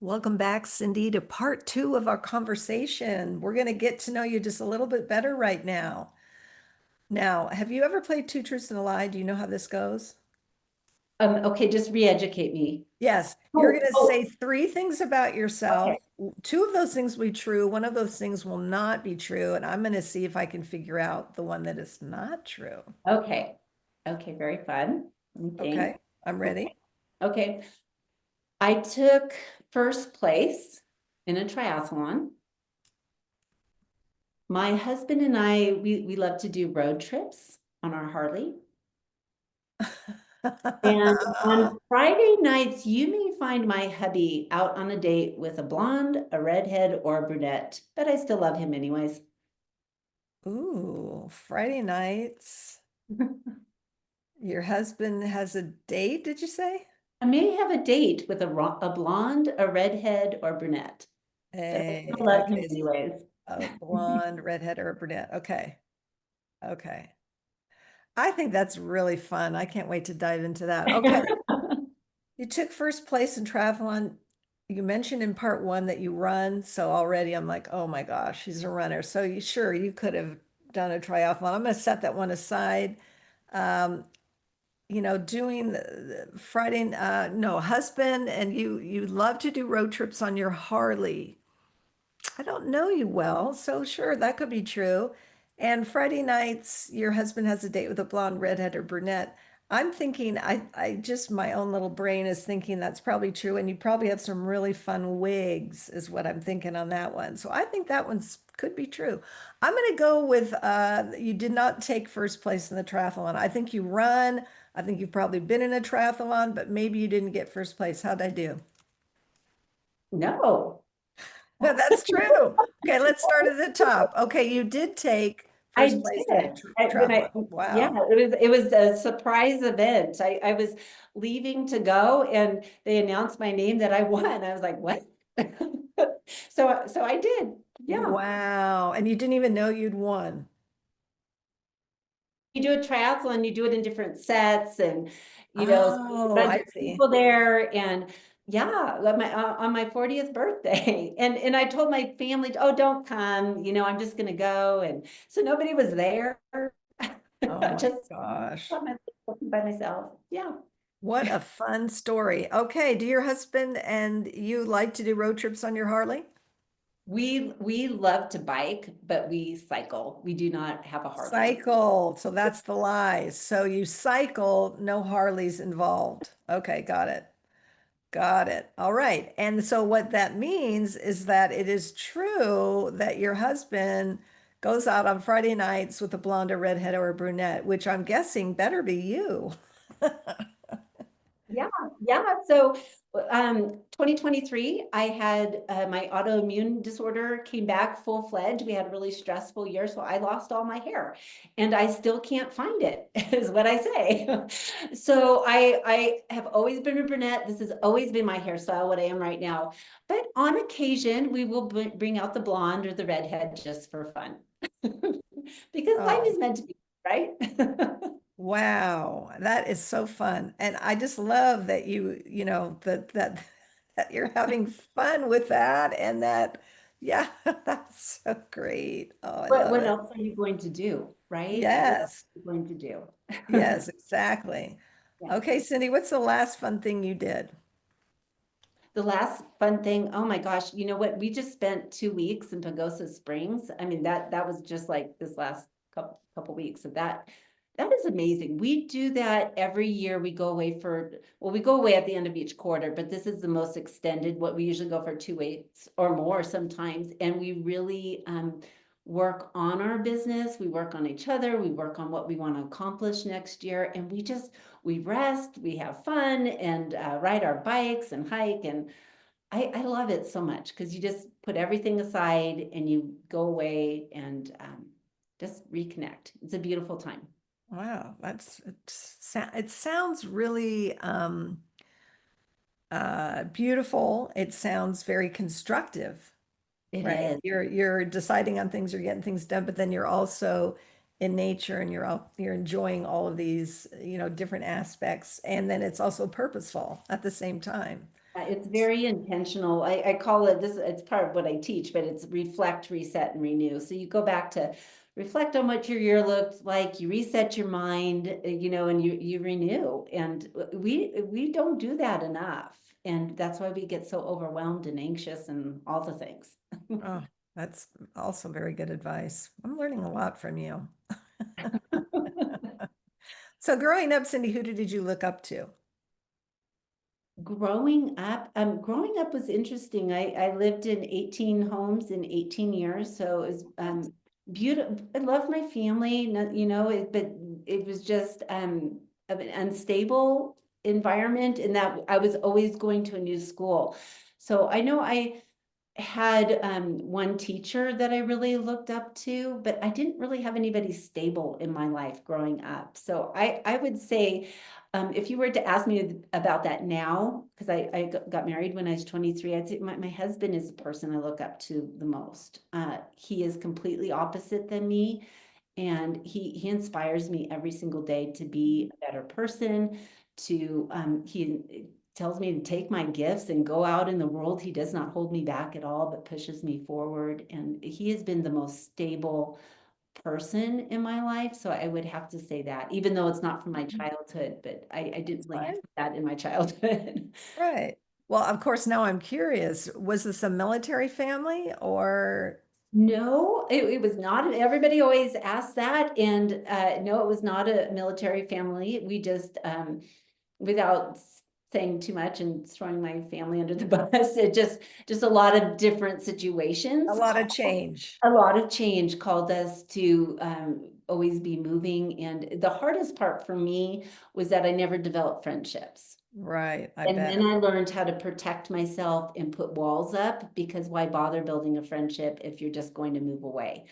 Welcome back, Cindy, to part two of our conversation. We're going to get to know you just a little bit better right now. Now, have you ever played Two Truths and a Lie? Do you know how this goes? Okay, just re-educate me. Yes, you're Oh, going to oh, say three things about yourself. okay, Two of those things will be true. One of those things will not be true. And I'm going to see if I can figure out the one that is not true. okay, okay, very fun. Let me think. Okay, I'm Okay, ready. okay. I took first place in a triathlon. My husband and I, we love to do road trips on our Harley. And on Friday nights, you may find my hubby out on a date with a blonde, a redhead, or a brunette, but I still love him anyways. Ooh, Friday nights. Your husband has a date, did you say? I may have a date with a blonde, a redhead, or brunette, but I still Hey, love him okay, anyways. a blonde, redhead, or a brunette. Okay. Okay. I think that's really fun. I can't wait to dive into that. Okay. You took first place in triathlon. You mentioned in part one that you run. So already I'm like, oh my gosh, she's a runner. So you could have done a triathlon. I'm going to set that one aside. Um, doing the Friday, no, husband, and you love to do road trips on your Harley. I don't know you well, so sure, that could be true. And Friday nights, your husband has a date with a blonde, redhead, or brunette. I'm thinking, I just, my own little brain is thinking that's probably true. And you probably have some really fun wigs, is what I'm thinking on that one. So I think that one's could be true. I'm going to go with you did not take first place in the triathlon. I think you run. I think you've probably been in a triathlon, but maybe you didn't get first place. How'd I do? No, That's true. Okay, let's start at the top. Okay, you did take I first place in a did. When triathlon. yeah, Wow. it was a surprise event. I was leaving to go and they announced my name that I won. I was like, what? So I did. Yeah. Wow. And you didn't even know you'd won. You do a triathlon, you do it in different sets and so a Oh, bunch I of see. people there and yeah, like on my 40th birthday. And I told my family, oh, don't come, I'm just gonna go. And so nobody was there. Oh I my just gosh. taught myself by myself. Yeah. What a fun story. Okay, do your husband and you like to do road trips on your Harley? We love to bike, but we cycle. We do not have a Harley. Cycle. So that's the lie. So you cycle, no Harleys involved. Okay, got it. Got it. All right. And so what that means is that it is true that your husband goes out on Friday nights with a blonde, a redhead, or a brunette, which I'm guessing better be you. Yeah, yeah. So, 2023, I had my autoimmune disorder came back full-fledged. We had a really stressful year, so I lost all my hair, and I still can't find it, is what I say. So I have always been a brunette. This has always been my hairstyle, what I am right now. But on occasion, we will bring out the blonde or the redhead just for fun, because life Oh, is meant to be, right? wow. That is so fun. And I just love that that you're having fun with that and that, yeah, that's so great. Oh, I What love what it. else are you going to do, right? What else Yes. are you going to do? Yes, exactly. Yeah. Okay, Cindy, what's the last fun thing you did? The last fun thing, oh my gosh, you know what? We just spent 2 weeks in Pagosa Springs. I mean, that was just like this last couple weeks. So that is amazing. We do that every year. We go away well, we go away at the end of each quarter, but this is the most extended, what we usually go for 2 weeks or more sometimes. And we really work on our business. We work on each other. We work on what we want to accomplish next year. And we rest, we have fun and ride our bikes and hike. And I love it so much because you just put everything aside and you go away and just reconnect. It's a beautiful time. Wow, it sounds really beautiful. It sounds very constructive, It right? is. You're deciding on things, you're getting things done, but then you're also in nature and you're enjoying all of these, different aspects. And then it's also purposeful at the same time. It's very intentional. I call it this, it's part of what I teach, but it's reflect, reset, and renew. So you go back to reflect on what your year looked like, you reset your mind, and you renew. And we don't do that enough. And that's why we get so overwhelmed and anxious and all the things. Oh, that's also very good advice. I'm learning a lot from you. So growing up, Cindee, who did you look up to? Growing up was interesting. I lived in 18 homes in 18 years, so it was beautiful. I love my family, but it was just an unstable environment in that I was always going to a new school. So I know I had one teacher that I really looked up to, but I didn't really have anybody stable in my life growing up. So I would say, if you were to ask me about that now, because I got married when I was 23, I'd say my husband is the person I look up to the most. He is completely opposite than me. And he inspires me every single day to be a better person, he tells me to take my gifts and go out in the world. He does not hold me back at all, but pushes me forward. And he has been the most stable person in my life. So I would have to say that, even though it's not from my childhood, but I didn't really have Fine. that in my childhood. Right. Well, of course, now I'm curious, was this a military family or? No, it was not. Everybody always asks that. And no, it was not a military family. We just, without saying too much and throwing my family under the bus, just a lot of different A situations. lot of change. A lot of change called us to always be moving. And the hardest part for me was that I never developed friendships. Right, I And bet. then I learned how to protect myself and put walls up, because why bother building a friendship if you're just going to move away?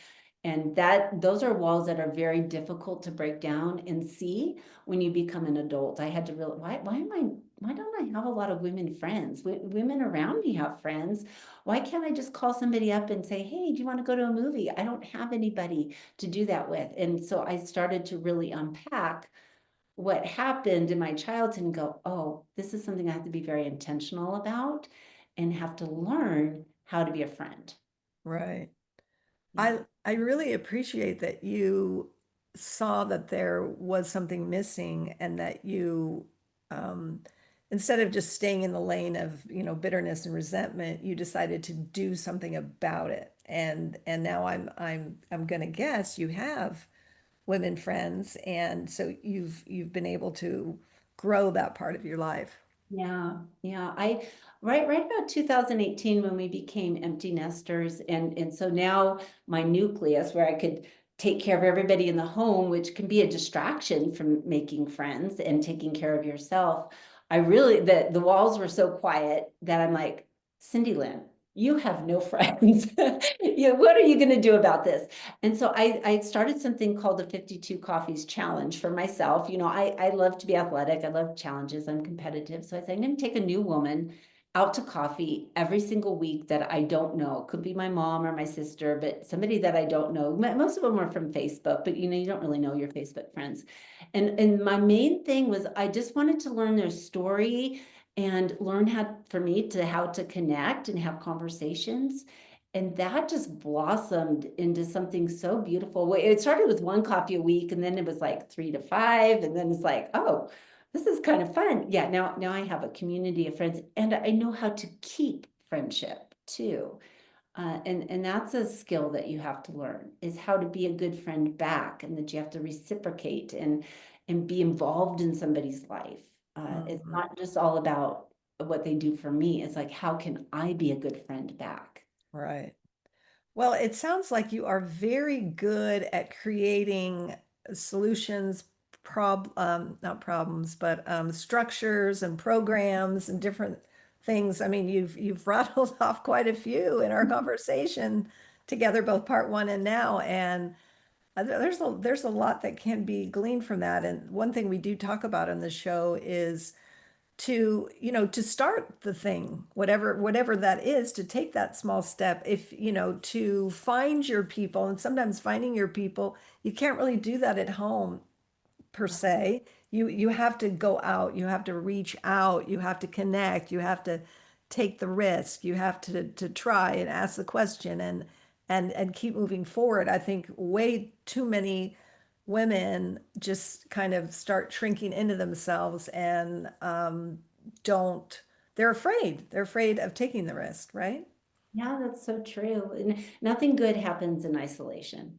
And those are walls that are very difficult to break down and see when you become an adult. I had to realize, why don't I have a lot of women friends? Women around me have friends. Why can't I just call somebody up and say, hey, do you want to go to a movie? I don't have anybody to do that with. And so I started to really unpack what happened in my childhood and go, oh, this is something I have to be very intentional about and have to learn how to be a friend. Right. Yeah. I really appreciate that you saw that there was something missing and that you um instead of just staying in the lane of, bitterness and resentment, you decided to do something about it. And now I'm gonna guess you have women friends, and so you've been able to grow that part of your life. Yeah, yeah. Right about 2018 when we became empty nesters, and so now my nucleus where I could take care of everybody in the home, which can be a distraction from making friends and taking care of yourself. I really the walls were so quiet that I'm like, Cindy Lynn, you have no friends. What are you going to do about this? And so I started something called the 52 Coffees Challenge for myself. I love to be athletic. I love challenges. I'm competitive. So I said, I'm going to take a new woman out to coffee every single week that I don't know. It could be my mom or my sister, but somebody that I don't know. Most of them are from Facebook, but you don't really know your Facebook friends. And my main thing was I just wanted to learn their story and learn how to connect and have conversations. And that just blossomed into something so beautiful. It started with one coffee a week, and then it was like 3 to 5, and then it's like, oh, this is kind of fun. Yeah, now I have a community of friends, and I know how to keep friendship too. And that's a skill that you have to learn, is how to be a good friend back, and that you have to reciprocate and be involved in somebody's life. It's Mhm. not just all about what they do for me. It's like, how can I be a good friend back? Right. Well, it sounds like you are very good at creating solutions, not problems, but structures and programs and different things. I mean, you've rattled off quite a few in our conversation together, both part one and now, and there's a lot that can be gleaned from that. And one thing we do talk about on the show is to start the thing, whatever that is, to take that small step, if to find your people. And sometimes finding your people, you can't really do that at home per se. you have to go out, you have to reach out, you have to connect, you have to take the risk, you have to try and ask the question and keep moving forward. I think way too many women just kind of start shrinking into themselves and don't, they're afraid of taking the risk, right? Yeah, that's so true. And nothing good happens in isolation.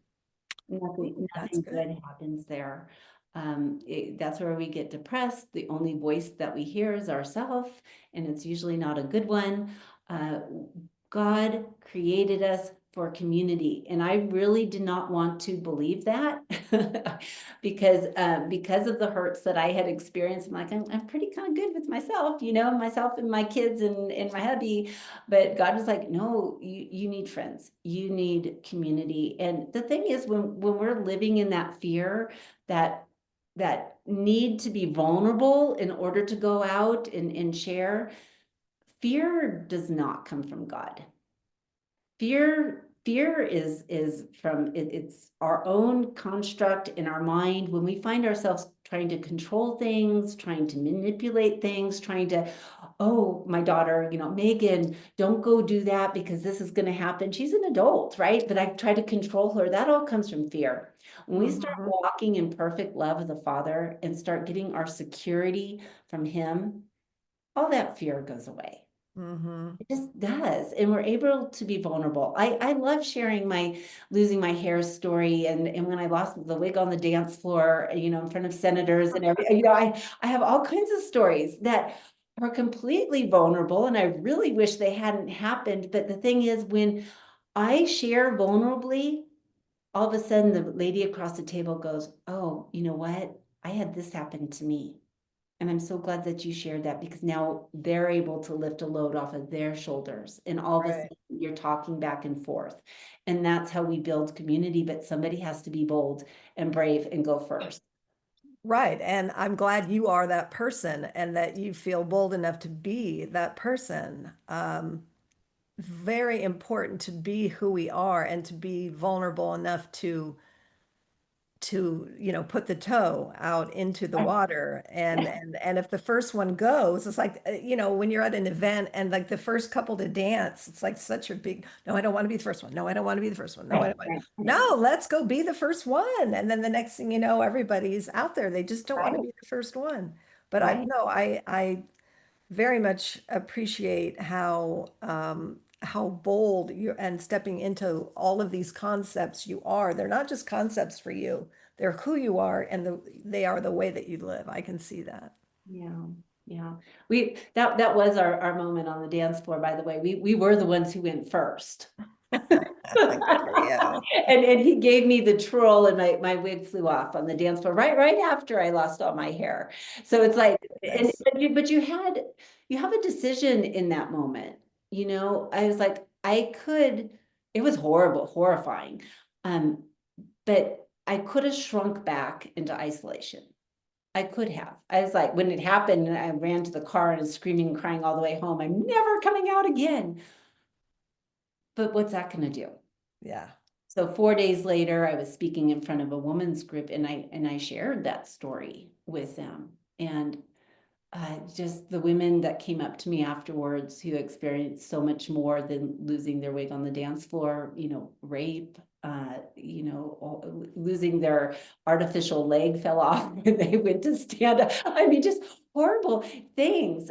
That's Nothing good. good happens there. That's where we get depressed. The only voice that we hear is ourself, and it's usually not a good one. Uh, God created us for community, and I really did not want to believe that because of the hurts that I had experienced. I'm like, I'm pretty kind of good with myself, myself and my kids and my hubby. But God was like, no, you need friends, you need community. And the thing is, when we're living in that fear, that need to be vulnerable in order to go out and share, fear does not come from God. Fear is from it's our own construct in our mind when we find ourselves trying to control things, trying to manipulate things, trying to, oh, my daughter, Megan, don't go do that because this is going to happen. She's an adult, right? But I've tried to control her. That all comes from fear. When we start Mhm. walking in perfect love of the Father and start getting our security from Him, all that fear goes away. Mhm. It just does. And we're able to be vulnerable. I love sharing my losing my hair story and when I lost the wig on the dance floor, in front of senators and everything. I have all kinds of stories that are completely vulnerable and I really wish they hadn't happened. But the thing is, when I share vulnerably, all of a sudden the lady across the table goes, oh, you know what? I had this happen to me. And I'm so glad that you shared that because now they're able to lift a load off of their shoulders. And all of a Right. sudden you're talking back and forth. And that's how we build community. But somebody has to be bold and brave and go first. Right. And I'm glad you are that person and that you feel bold enough to be that person. Very important to be who we are and to be vulnerable enough to put the toe out into the Right. water and if the first one goes, it's like when you're at an event and like the first couple to dance, it's like such a big, no, I don't want to be the first one, no, I don't want to be the first one, no, I Right. don't want. Right. Right. No, let's go be the first one. And then the next thing you know, everybody's out there, they just don't want to Right. be the first one. But I Right. no, I very much appreciate how bold you and stepping into all of these concepts you are. They're not just concepts for you. They're who you are and they are the way that you live. I can see that. Yeah. Yeah. That was our moment on the dance floor, by the way. We were the ones who went first. Good for you. And he gave me the twirl and my wig flew off on the dance floor right after I lost all my hair. So it's like, and Goodness. but you have a decision in that moment. I was like, it was horrible, horrifying. Um, but I could have shrunk back into isolation. I could have. I was like, when it happened, I ran to the car and was screaming and crying all the way home. I'm never coming out again. But what's that going to do? Yeah. So 4 days later, I was speaking in front of a women's group, and I shared that story with them, and just the women that came up to me afterwards who experienced so much more than losing their wig on the dance floor, rape, losing their artificial leg fell off when they went to stand up. I mean, just horrible things.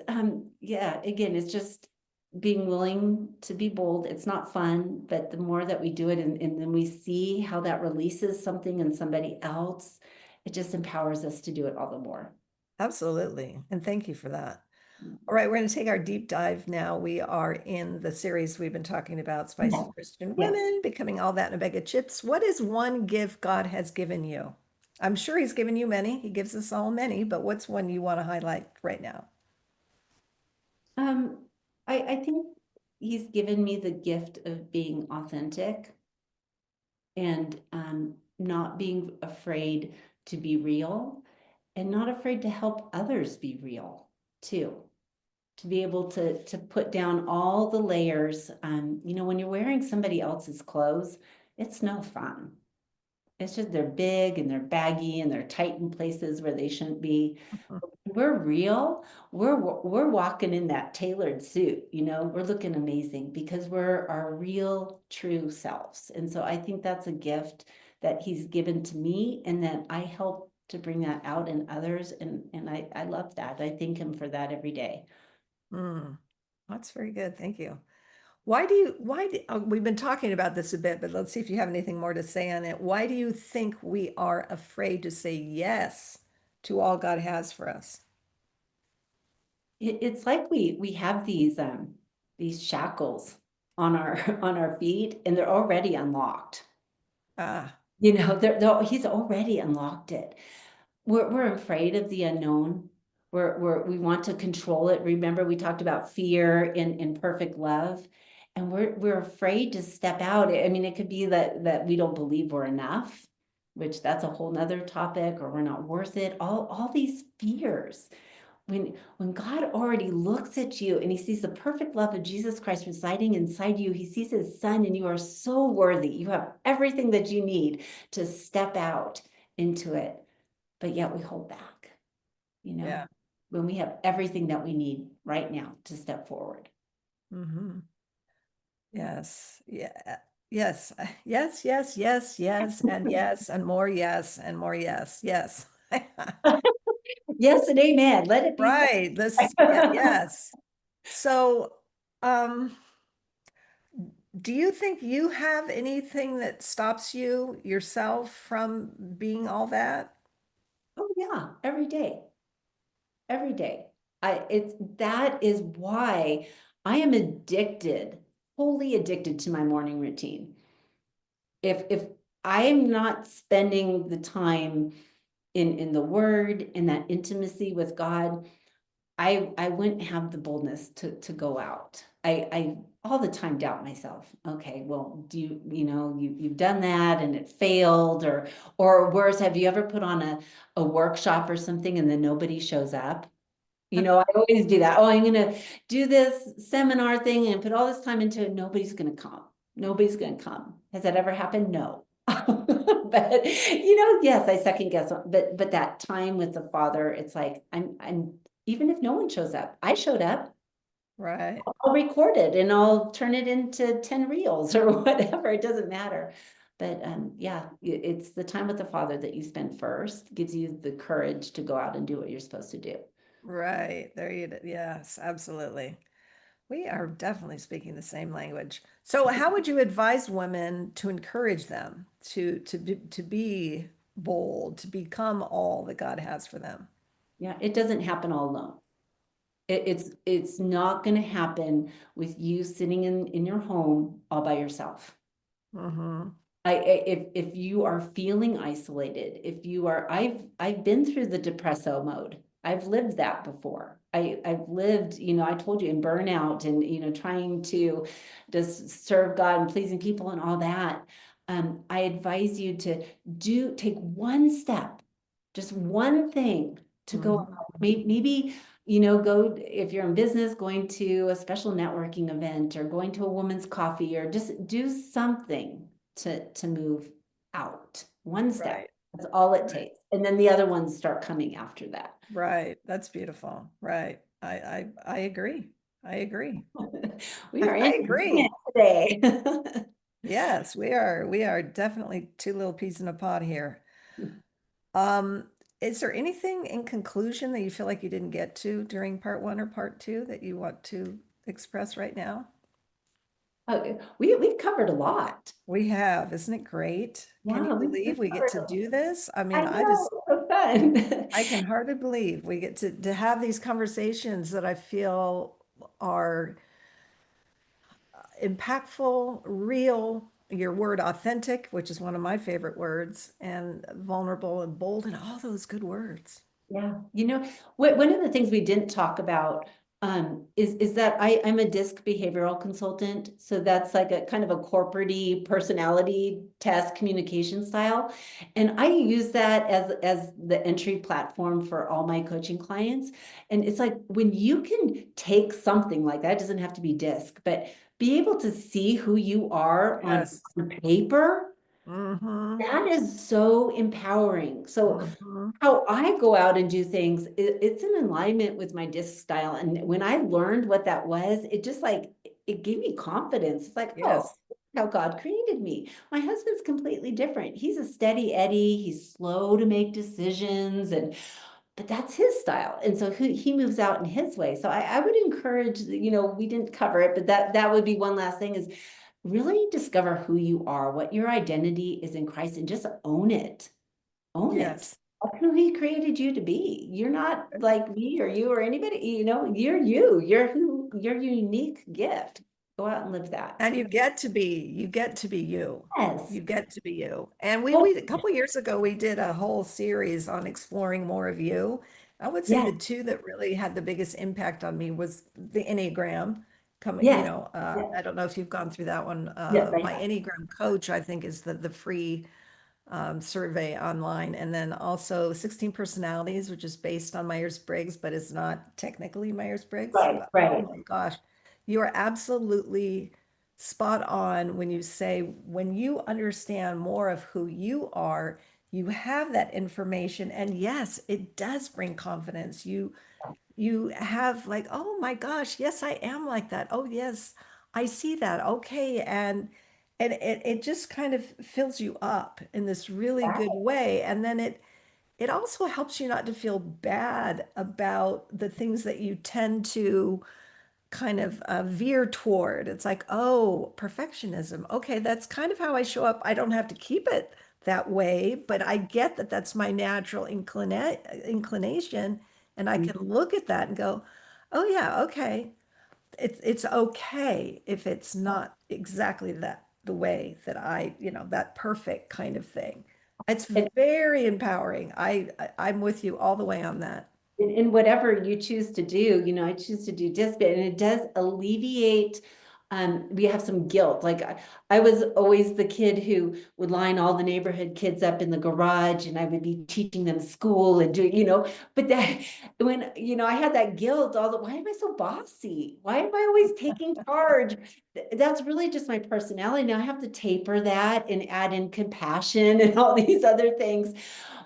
Yeah, again, it's just being willing to be bold. It's not fun, but the more that we do it and then we see how that releases something in somebody else, it just empowers us to do it all the more. Absolutely. And thank you for that. All right, we're going to take our deep dive now. We are in the series we've been talking about, Spicy Yeah. Christian Yeah. Women, Becoming All That in a Bag of Chips. What is one gift God has given you? I'm sure He's given you many. He gives us all many, but what's one you want to highlight right now? Um, I think he's given me the gift of being authentic and not being afraid to be real and not afraid to help others be real too. To be able to put down all the layers. When you're wearing somebody else's clothes, it's no fun. It's just they're big and they're baggy and they're tight in places where they shouldn't be. Mhm. We're real. We're walking in that tailored suit, we're looking amazing because we're our real true selves. And so I think that's a gift that he's given to me and that I help to bring that out in others. And I love that. I thank him for that every day. Mm, that's very good. Thank you. We've been talking about this a bit, but let's see if you have anything more to say on it. Why do you think we are afraid to say yes to all God has for us? It's like we have these shackles on our on our feet and they're already unlocked. Ah, He's already unlocked it. We're afraid of the unknown. We want to control it. Remember, we talked about fear in perfect love, and we're afraid to step out. I mean, it could be that we don't believe we're enough, which that's a whole nother topic, or we're not worth it. All these fears. When God already looks at you and he sees the perfect love of Jesus Christ residing inside you, he sees his son and you are so worthy. You have everything that you need to step out into it, but yet we hold back, yeah. when we have everything that we need right now to step forward. Mm-hmm. Yes. Yeah. Yes. Yes, yes, yes, yes, and more yes, and more yes. Yes. Yes and amen. Let it be so. Right. Yeah, yes. So, um, do you think you have anything that stops you yourself from being all that? Oh yeah, every day. Every day. That is why I am addicted, wholly addicted to my morning routine. If I am not spending the time in the word, in that intimacy with God, I wouldn't have the boldness to go out. I all the time doubt myself. Okay, well, you've done that and it failed, or worse, have you ever put on a workshop or something and then nobody shows up? I always do that. Oh, I'm gonna do this seminar thing and put all this time into it. Nobody's gonna come. Nobody's gonna come. Has that ever happened? No. But yes, I second guess, but that time with the Father, it's like I'm even if no one shows up, I showed up. Right. I'll record it and I'll turn it into 10 reels or whatever. It doesn't matter. But yeah, it's the time with the Father that you spend first gives you the courage to go out and do what you're supposed to do. Right. Yes, absolutely. We are definitely speaking the same language. So how would you advise women to encourage them to be bold, to become all that God has for them? Yeah, it doesn't happen all alone. It's not going to happen with you sitting in your home all by yourself. Mm-hmm. If you are feeling isolated, if you are, I've been through the depresso mode. I've lived that before. I've lived, I told you in burnout and, trying to just serve God and pleasing people and all that. I advise you to take one step, just one thing to go Mm-hmm. out. Maybe, go if you're in business, going to a special networking event or going to a woman's coffee or just do something to move out. One step. Right. That's all it Right. takes. And then the other ones start coming after that. Right. That's beautiful. Right. I agree. I agree. We are in I agreement agree. today. Yes, we are. We are definitely two little peas in a pod here. Um, is there anything in conclusion that you feel like you didn't get to during part one or part two that you want to express right now? We've covered a lot. We have, isn't it great? Can you Yeah, we've believe we get covered to a lot. do this? I mean, I know, so fun. I can hardly believe we get to have these conversations that I feel are impactful, real, your word authentic, which is one of my favorite words, and vulnerable and bold, and all those good words. Yeah, one of the things we didn't talk about is that I'm a DISC behavioral consultant. So that's like a kind of a corporate personality test communication style. And I use that as the entry platform for all my coaching clients. And it's like when you can take something like that, it doesn't have to be DISC, but be able to see who you are on Yes. paper Mm-hmm. That is so empowering. So Mm-hmm. how I go out and do things, it's in alignment with my disc style. And when I learned what that was, it just like, it gave me confidence. It's like, oh, Yes. how God created me. My husband's completely different. He's a steady Eddie. He's slow to make decisions, but that's his style. And so he moves out in his way. So I would encourage, we didn't cover it, but that would be one last thing is really discover who you are, what your identity is in Christ, and just own it. Own it. Yes. That's who he created you to be. You're not like me or you or anybody, you're you. You're your unique gift. Go out and live that. And you get to be you. Yes. You get to be you. And Oh, we a couple years ago we did a whole series on exploring more of you. I would say yes, the two that really had the biggest impact on me was the Enneagram coming, yes, yes, I don't know if you've gone through that one. yes, I My have. Enneagram coach, I think, is the free survey online. And then also 16 personalities, which is based on Myers-Briggs, but is not technically Myers-Briggs. Right, But oh right. my gosh, you are absolutely spot on when you say, when you understand more of who you are, you have that information. And yes, it does bring confidence. You have like, oh my gosh, yes, I am like that. Oh yes, I see that. Okay. And it just kind of fills you up in this really good way. And then it also helps you not to feel bad about the things that you tend to kind of veer toward. It's like, oh, perfectionism. Okay, that's kind of how I show up. I don't have to keep it that way, but I get that that's my natural inclination. And I can look at that and go, oh, yeah, okay. It's okay if it's not exactly the way that that perfect kind of thing. It's And very empowering. I'm with you all the way on that. in whatever you choose to do, I choose to do disc, and it does alleviate. We have some guilt. Like I was always the kid who would line all the neighborhood kids up in the garage, and I would be teaching them school and doing, but that when, I had that guilt, why am I so bossy? Why am I always taking charge? That's really just my personality. Now I have to taper that and add in compassion and all these other things,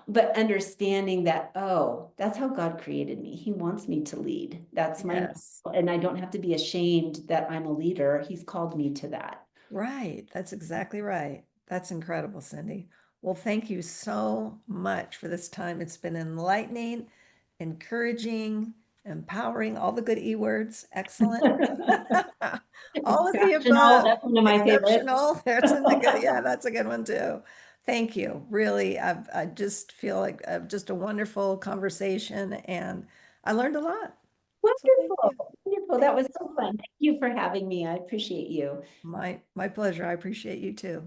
but understanding that, oh, that's how God created me. He wants me to lead. That's my, Yes. and I don't have to be ashamed that I'm a leader. He's called me to that. Right. That's exactly right. That's incredible, Cindy. Well, thank you so much for this time. It's been enlightening, encouraging, empowering, all the good E words. Excellent. All of the Exceptional. above. That's one of my favorites. Exceptional. That's in the good. Yeah, that's a good one too. Thank you. Really, I just feel like just a wonderful conversation and I learned a lot. So thank you. Wonderful. Wonderful. That Thank was you so so fun. much. Thank you for having me. I appreciate you. My pleasure. I appreciate you too.